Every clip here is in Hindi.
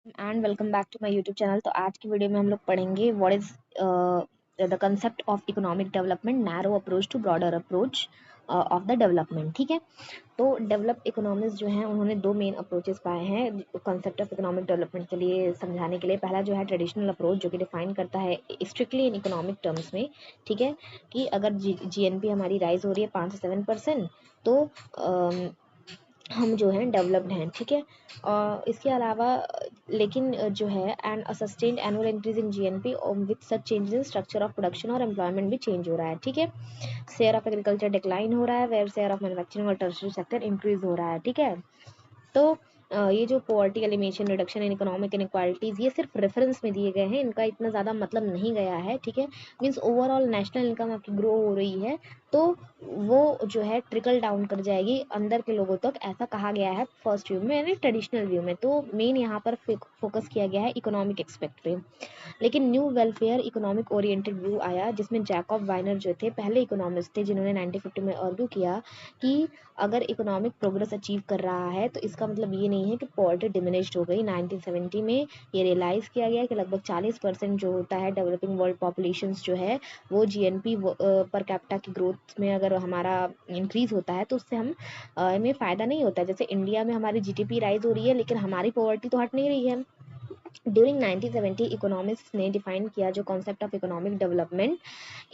And welcome back to my YouTube channel. तो आज की वीडियो में हम लोग पढ़ेंगे what is the concept of economic development, narrow approach to broader approach of the development. ठीक है, तो डेवलप इकोनॉमिस्ट जो हैं उन्होंने दो मेन अप्रोचेस पाए हैं कंसेप्ट ऑफ इकोनॉमिक डेवलपमेंट के लिए समझाने के लिए। पहला जो है ट्रेडिशनल अप्रोच, जो कि डिफाइन करता है स्ट्रिक्टली इन इकोनॉमिक टर्म्स में, ठीक है, कि अगर जीएनपी हमारी राइज हो रही है 5 से 7%, तो हम जो हैं डेवलप्ड हैं। ठीक है, और इसके अलावा लेकिन जो है and a sustained annual increase in GNP with such changes in structure of production और एम्प्लॉयमेंट भी चेंज हो रहा है। ठीक है, शेयर ऑफ एग्रीकल्चर डिक्लाइन हो रहा है, वेयर शेयर ऑफ मैन्युफैक्चरिंग और टर्शरी सेक्टर इंक्रीज हो रहा है। ठीक है, तो ये जो poverty elimination, reduction in economic inequalities, ये सिर्फ रेफरेंस में दिए गए हैं, इनका इतना ज़्यादा मतलब नहीं गया है। ठीक है, मीन्स ओवरऑल नेशनल इनकम आपकी ग्रो हो रही है तो वो जो है ट्रिकल डाउन कर जाएगी अंदर के लोगों तक, ऐसा कहा गया है फर्स्ट व्यू में यानी ट्रेडिशनल व्यू में। तो मेन यहाँ पर फोकस किया गया है इकोनॉमिक एक्सपेक्ट पे। लेकिन new welfare economic oriented view आया, जिसमें जैकब वाइनर जो थे पहले इकोनॉमिस्ट थे, जिन्होंने 1950 में आर्ग्यू किया कि अगर इकोनॉमिक प्रोग्रेस अचीव कर रहा है तो इसका मतलब ये नहीं है कि पॉवर्टी डिमिनिश्ड हो गई। 1970 में ये रियलाइज किया गया कि लगभग 40% जो होता है डेवलपिंग वर्ल्ड पॉपुलेशन जो है वो जीएनपी पर कैपिटा की ग्रोथ में अगर हमारा इंक्रीज होता है तो उससे हमें फायदा नहीं होता है। जैसे इंडिया में हमारी जीडीपी राइज हो रही है लेकिन हमारी पॉवर्टी तो हट नहीं रही है। ड्यूरिंग 1970 इकोनॉमिक्स ने डिफाइन किया जो concept of economic development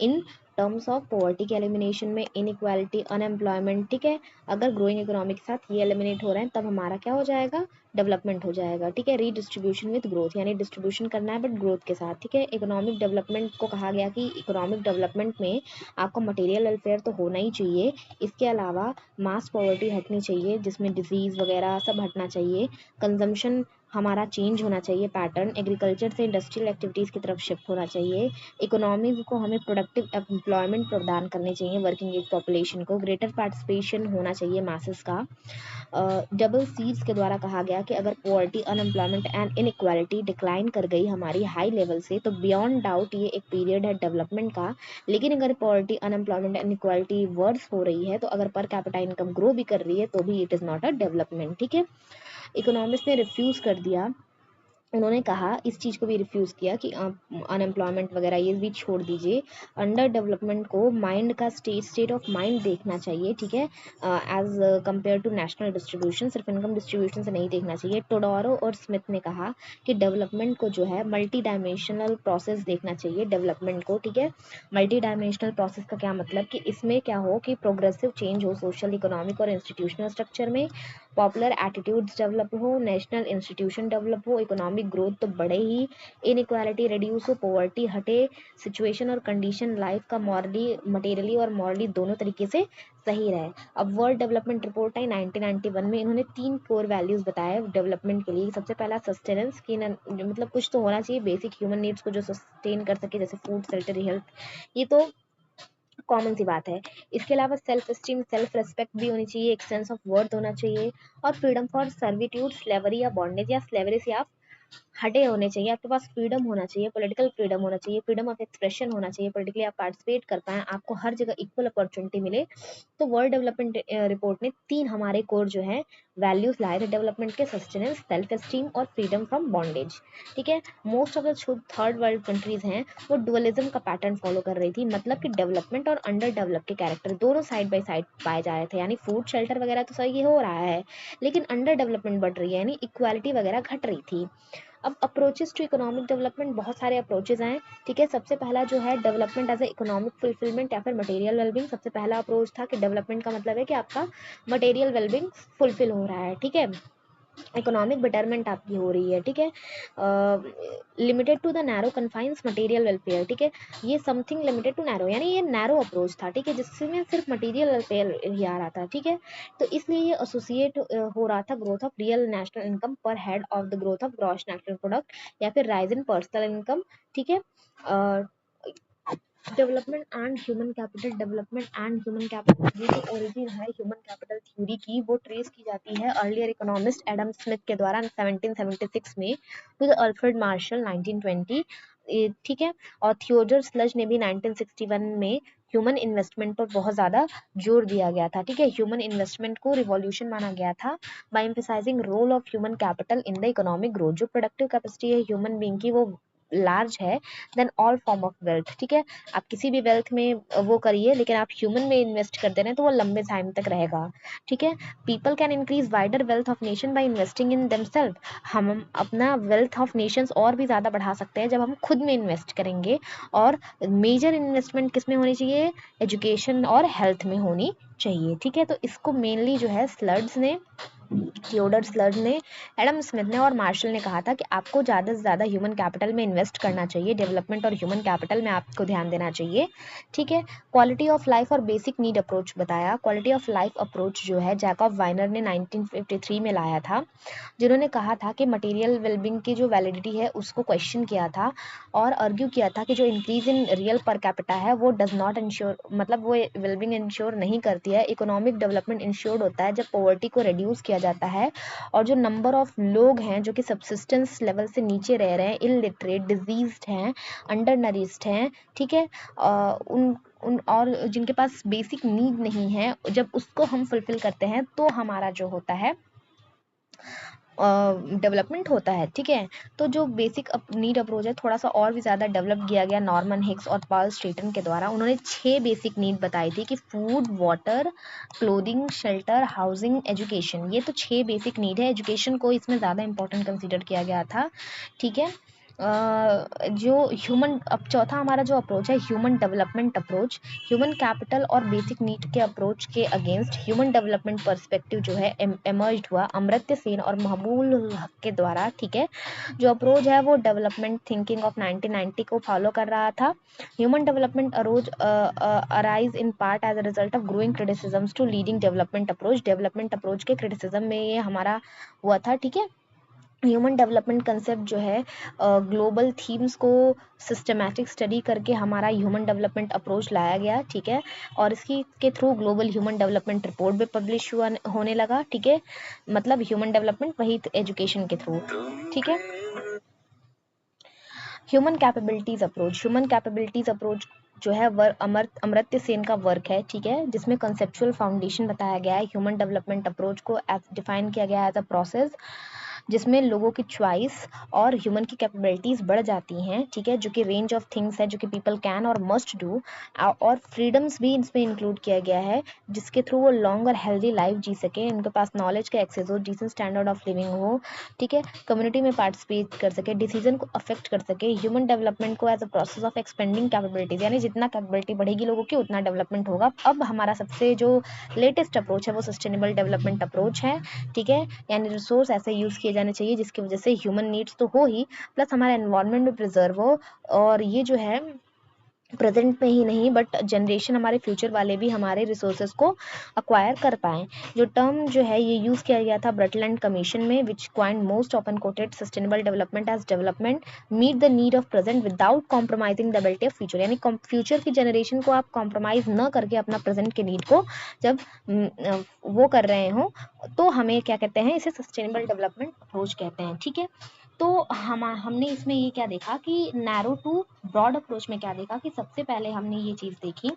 in terms of poverty के एलिमिनेशन में, इनइक्वालिटी, अनएम्प्लॉयमेंट। ठीक है, अगर ग्रोइंग इकोनॉमी के साथ ये एलिमिनेट हो रहे हैं तब हमारा क्या हो जाएगा, डेवलपमेंट हो जाएगा। ठीक है, रीडिस्ट्रीब्यूशन विद ग्रोथ, यानी डिस्ट्रीब्यूशन करना है बट ग्रोथ के साथ। ठीक है, इकोनॉमिक डेवलपमेंट को कहा गया कि इकोनॉमिक डेवलपमेंट में आपको मटेरियल वेलफेयर तो होना ही चाहिए, इसके अलावा मास पॉवर्टी हटनी चाहिए जिसमें डिजीज वगैरह सब हटना चाहिए, कंजम्पशन हमारा चेंज होना चाहिए पैटर्न, एग्रीकल्चर से इंडस्ट्रियल एक्टिविटीज़ की तरफ शिफ्ट होना चाहिए, इकोनॉमी को हमें प्रोडक्टिव एम्प्लॉयमेंट प्रदान करने चाहिए वर्किंग एज पॉपुलेशन को, ग्रेटर पार्टिसिपेशन होना चाहिए मासेस का। डबल सीड्स के द्वारा कहा गया कि अगर poverty, unemployment and inequality decline कर गई हमारी हाई लेवल से तो बियॉन्ड डाउट ये एक पीरियड है डेवलपमेंट का। लेकिन अगर poverty, unemployment and inequality worse हो रही है तो अगर पर कैपिटा इनकम ग्रो भी कर रही है तो भी it is not a development. ठीक है, इकोनॉमिस्ट ने रिफ्यूज़ कर दिया, उन्होंने कहा इस चीज़ को भी रिफ्यूज़ किया कि आप अनएम्प्लॉयमेंट वगैरह ये भी छोड़ दीजिए, अंडर डेवलपमेंट को माइंड का स्टेट ऑफ माइंड देखना चाहिए। ठीक है, as compare to national distribution, सिर्फ इनकम डिस्ट्रीब्यूशन से नहीं देखना चाहिए। टोडोरो और स्मिथ ने कहा कि डेवलपमेंट को जो है मल्टी डायमेंशनल प्रोसेस देखना चाहिए डेवलपमेंट को। ठीक है, मल्टी डायमेंशनल प्रोसेस का क्या मतलब कि इसमें क्या हो कि प्रोग्रेसिव चेंज हो सोशल, इकोनॉमिक और इंस्टीट्यूशनल स्ट्रक्चर में, पॉपुलर एटीट्यूड्स डेवलप हो, नेशनल इंस्टीट्यूशन डेवलप हो, इकोनॉमिक ग्रोथ तो बढ़े ही, इनइक्वालिटी रिड्यूस हो, पॉवर्टी हटे, सिचुएशन और कंडीशन लाइफ का मॉरली, मटेरियली और मॉरली दोनों तरीके से सही रहे। अब वर्ल्ड डेवलपमेंट रिपोर्ट आई 1991 में, इन्होंने 3 कोर वैल्यूज बताए डेवलपमेंट के लिए। सबसे पहला सस्टेनेंस की मतलब कुछ तो होना चाहिए बेसिक ह्यूमन नीड्स को जो सस्टेन कर सके, जैसे फूड, शेल्टर, हेल्थ, ये तो कॉमन सी बात है। इसके अलावा सेल्फ स्टीम, सेल्फ रिस्पेक्ट भी होनी चाहिए, एक सेंस ऑफ वर्थ होना चाहिए, और फ्रीडम फॉर सर्विट्यूड, स्लेवरी या बॉन्डेज या स्लेवरी से आप हटे होने चाहिए। आपके पास फ्रीडम होना चाहिए, पॉलिटिकल फ्रीडम होना चाहिए, फ्रीडम ऑफ एक्सप्रेशन होना चाहिए, पॉलिटिकली आप पार्टिसिपेट कर पाएं, आपको हर जगह इक्वल अपॉर्चुनिटी मिले। तो वर्ल्ड डेवलपमेंट रिपोर्ट ने 3 हमारे कोर जो है वैल्यूज लाए थे डेवलपमेंट के, सस्टेनेंस, सेल्फ एस्टीम और फ्रीडम फ्रॉम बॉन्डेज। ठीक है, most of the third world countries हैं वो डुअलिज्म का पैटर्न फॉलो कर रही थी, मतलब कि डेवलपमेंट और अंडर डेवलप के कैरेक्टर दोनों साइड बाय साइड पाए जा रहे थे, यानी फूड, शेल्टर वगैरह तो सही हो रहा है लेकिन अंडर डेवलपमेंट बढ़ रही है, यानी इक्वालिटी वगैरह घट रही थी। अब अप्रोचेस टू इकोनॉमिक डेवलपमेंट, बहुत सारे अप्रोचेस हैं। ठीक है, सबसे पहला जो है development as a economic fulfilment या फिर मटेरियल वेलबिंग। सबसे पहला अप्रोच था कि डेवलपमेंट का मतलब है कि आपका मटेरियल वेलबिंग फुलफिल हो रहा है। ठीक है, इकोनॉमिक बेटरमेंट आपकी हो रही है। ठीक है, limited to the narrow confines material welfare. ठीक है, ये समथिंग लिमिटेड टू नैरो, यानी ये नैरो अप्रोच था। ठीक है, जिसमें सिर्फ मटेरियल वेलफेयर ही आ रहा था। ठीक है, तो इसलिए ये एसोसिएट हो रहा था growth of real national income पर head of the growth of gross national product या फिर राइज इन पर्सनल इनकम। ठीक है, development and human capital, development and human capital, ये जो ओरिजिन है ह्यूमन कैपिटल थ्योरी की वो ट्रेस की जाती है अर्लियर इकोनॉमिस्ट एडम स्मिथ के द्वारा 1776 में टू द अल्फ्रेड मार्शल 1920। ठीक है। और थियोडर स्लज ने भी 1961 में ह्यूमन इन्वेस्टमेंट पर बहुत ज्यादा जोर दिया गया था। ठीक है, ह्यूमन इन्वेस्टमेंट को रिवॉल्यूशन माना गया था by emphasising role of human capital in the economic growth. जो प्रोडक्टिव कैपेसिटी है ह्यूमन बीइंग की वो लार्ज है than all form of wealth. ठीक है, आप किसी भी वेल्थ में वो करिए, लेकिन आप ह्यूमन में इन्वेस्ट कर दे रहे हैं तो वो लंबे टाइम तक रहेगा। ठीक है, people can increase wider wealth of nation by investing in themselves. हम अपना वेल्थ ऑफ नेशंस और भी ज़्यादा बढ़ा सकते हैं जब हम खुद में इन्वेस्ट करेंगे। और मेजर इन्वेस्टमेंट किस में होनी चाहिए? एजुकेशन और हेल्थ में होनी चाहिए। ठीक है, तो इसको मेनली जो है स्लड्स ने, थियोडर स्लज ने, एडम स्मिथ ने और मार्शल ने कहा था कि आपको ज़्यादा से ज़्यादा ह्यूमन कैपिटल में इन्वेस्ट करना चाहिए, डेवलपमेंट और ह्यूमन कैपिटल में आपको ध्यान देना चाहिए। ठीक है, क्वालिटी ऑफ लाइफ और बेसिक नीड अप्रोच बताया। क्वालिटी ऑफ लाइफ अप्रोच जो है जैकब वाइनर ने 1953 में लाया था, जिन्होंने कहा था कि मटेरियल वेलबिंग की जो वैलिडिटी है उसको क्वेश्चन किया था और आर्ग्यू किया था कि जो increase in real per capita है वो डज नॉट इंश्योर, मतलब वो वेलबिंग इंश्योर नहीं करती है। इकोनॉमिक डेवलपमेंट इंश्योर्ड होता है जब पॉवर्टी को रिड्यूस किया जाता है और जो नंबर ऑफ लोग हैं जो कि सब्सिस्टेंस लेवल से नीचे रह रहे हैं, इलिटरेट, डिजीज्ड हैं, अंडर नरिश्ड हैं, ठीक है, उन और जिनके पास बेसिक नीड नहीं है, जब उसको हम फुलफिल करते हैं तो हमारा जो होता है डेवलपमेंट होता है। ठीक है, तो जो बेसिक नीड अप्रोच है थोड़ा सा और भी ज़्यादा डेवलप किया गया नॉर्मन हिक्स और पाल स्ट्रेटन के द्वारा। उन्होंने 6 बेसिक नीड बताई थी कि food, water, clothing, shelter, housing, education. ये तो 6 बेसिक नीड है। एजुकेशन को इसमें ज़्यादा इंपॉर्टेंट कंसिडर किया गया था। ठीक है, जो ह्यूमन, अब चौथा हमारा जो अप्रोच है human development approach, human capital और बेसिक नीड के अप्रोच के अगेंस्ट ह्यूमन डेवलपमेंट पर्सपेक्टिव जो है एमर्ज्ड हुआ अमर्त्य सेन और महबूल हक के द्वारा। ठीक है, जो अप्रोच है वो डेवलपमेंट थिंकिंग ऑफ 1990 को फॉलो कर रहा था। Human development arose arise in part as a result of growing criticisms to leading development approach. Development approach के क्रिटिसिज्म में ये हमारा हुआ था। ठीक है, ह्यूमन डेवलपमेंट कंसेप्ट जो है ग्लोबल थीम्स को सिस्टमैटिक स्टडी करके हमारा ह्यूमन डेवलपमेंट अप्रोच लाया गया। ठीक है, और इसकी के through global human development report भी पब्लिश होने लगा। ठीक है, मतलब ह्यूमन डेवलपमेंट वही एजुकेशन के थ्रू। ठीक है, human capabilities approach, human capabilities approach जो है अमर्त्य सेन का वर्क है। ठीक है, जिसमें कंसेप्चुअल फाउंडेशन बताया गया है। ह्यूमन डेवलपमेंट अप्रोच को डिफाइन किया गया है एज अ प्रोसेस जिसमें लोगों की चॉइस और ह्यूमन की कैपेबिलिटीज बढ़ जाती हैं। ठीक है, जो कि रेंज ऑफ थिंग्स है जो कि पीपल कैन और मस्ट डू, और फ्रीडम्स भी इसमें इंक्लूड किया गया है जिसके थ्रू वो लॉन्ग और हेल्दी लाइफ जी सके, उनके पास नॉलेज का एक्सेस हो, डिसेंट स्टैंडर्ड ऑफ लिविंग हो। ठीक है, कम्युनिटी में पार्टिसिपेट कर सके, डिसीजन को अफेक्ट कर सके। ह्यूमन डेवलपमेंट को as a process of expanding capabilities, यानी जितना कैपेबिलिटी बढ़ेगी लोगों की उतना डेवलपमेंट होगा। अब हमारा सबसे जो लेटेस्ट अप्रोच है वो सस्टेनेबल डेवलपमेंट अप्रोच है। ठीक है, यानी रिसोर्स ऐसे यूज़ किए जाने चाहिए जिसकी वजह से ह्यूमन नीड्स तो हो ही, प्लस हमारा एनवायरनमेंट भी प्रिजर्व हो, और ये जो है प्रेजेंट में ही नहीं बट जनरेशन हमारे फ्यूचर वाले भी हमारे रिसोर्सेज को अक्वायर कर पाएँ। जो टर्म जो है ये यूज़ किया गया था ब्रटलैंड कमीशन में, which coined most often quoted sustainable development as development meet the need of present without compromising the ability of future. यानी फ्यूचर की जनरेशन को आप कॉम्प्रोमाइज़ न करके अपना प्रेजेंट के नीड को जब वो कर रहे हो तो हमें क्या कहते हैं, इसे सस्टेनेबल डेवलपमेंट अप्रोच कहते हैं। ठीक है, तो हमने इसमें ये क्या देखा कि नैरो टू ब्रॉड अप्रोच में क्या देखा कि सबसे पहले हमने ये चीज़ देखी,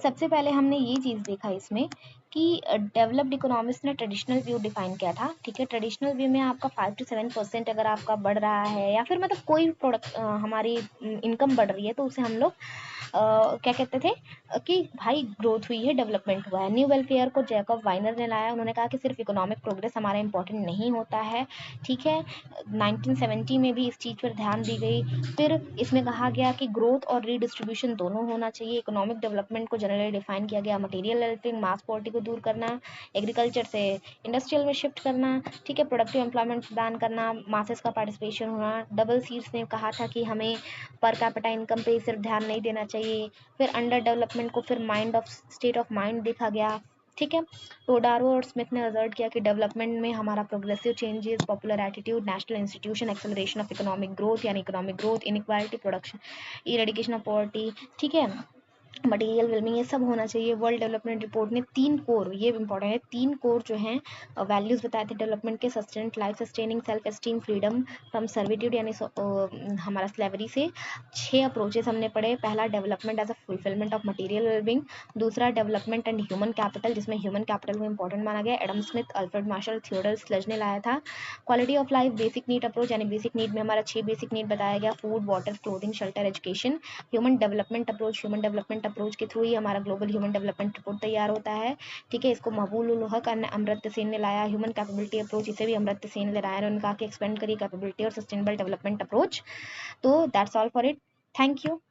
सबसे पहले हमने ये चीज़ देखा इसमें कि डेवलप्ड इकोनॉमिक्स ने ट्रेडिशनल व्यू डिफाइन किया था। ठीक है, ट्रेडिशनल व्यू में आपका 5 to 7% अगर आपका बढ़ रहा है या फिर मतलब कोई प्रोडक्ट हमारी इनकम बढ़ रही है तो उसे हम लोग क्या कहते थे कि भाई ग्रोथ हुई है, डेवलपमेंट हुआ है। न्यू वेलफेयर को जैकब वाइनर ने लाया। उन्होंने कहा कि सिर्फ इकोनॉमिक प्रोग्रेस हमारा इंपॉर्टेंट नहीं होता है। ठीक है, 1970 में भी इस चीज़ पर ध्यान दी गई। फिर इसमें कहा गया कि ग्रोथ और रीडिस्ट्रीब्यूशन दोनों होना चाहिए। इकोनॉमिक डेवलपमेंट को जनरली डिफाइन किया गया मटेरियल वेल्थिंग, मास पॉवर्टी को दूर करना, एग्रीकल्चर से इंडस्ट्रियल में शिफ्ट करना। ठीक है, प्रोडक्टिव एम्प्लॉयमेंट प्रदान करना, मासेस का पार्टिसिपेशन होना। डबल सीड्स ने कहा था कि हमें पर कैपिटा इनकम पे सिर्फ ध्यान नहीं देना चाहिए। फिर अंडर डेवलपमेंट को फिर mind of state of mind देखा गया। ठीक है, टोडारो और स्मिथ ने असर्ट किया कि डेवलपमेंट में हमारा progressive changes, popular attitude, national institution, acceleration of economic growth, यानी economic growth, inequality, production, eradication of poverty. ठीक है, मटेरियल वेलबिंग, ये सब होना चाहिए। वर्ल्ड डेवलपमेंट रिपोर्ट ने 3 कोर, ये इंपॉर्टेंट है, 3 कोर जो हैं वैल्यूज बताए थे डेवलपमेंट के, sustenance life, sustaining self esteem, freedom from servitude यानी हमारा स्लेवरी से। 6 अप्रोचेस हमने पढ़े। पहला development as a fulfilment of material wellbeing, दूसरा डेवलपमेंट एंड ह्यूमन कैपिटल, जिसमें ह्यूमन कैपिटल को इंपॉर्टेंट माना गया, Adam Smith, Alfred Marshall, Theodore Schultz ने लाया था। Quality of life basic need approach, यानी बेसिक नीड में हमारा 6 बेसिक नीड बताया गया, food, water, clothing, shelter, education. Human development approach के थ्रू ही हमारा ग्लोबल ह्यूमन डेवलपमेंट रिपोर्ट तैयार होता है, ठीक है। इसको महबूब उल हक अमर्त्य सेन ने लाया। ह्यूमन कैपेबिलिटी अप्रोच, इसे भी अमर्त्य सेन ने लाया, उन्होंने कहा कि एक्सपेंड करिए कैपेबिलिटी और सस्टेनेबल डेवलपमेंट अप्रोच। तो that's all for it, thank you.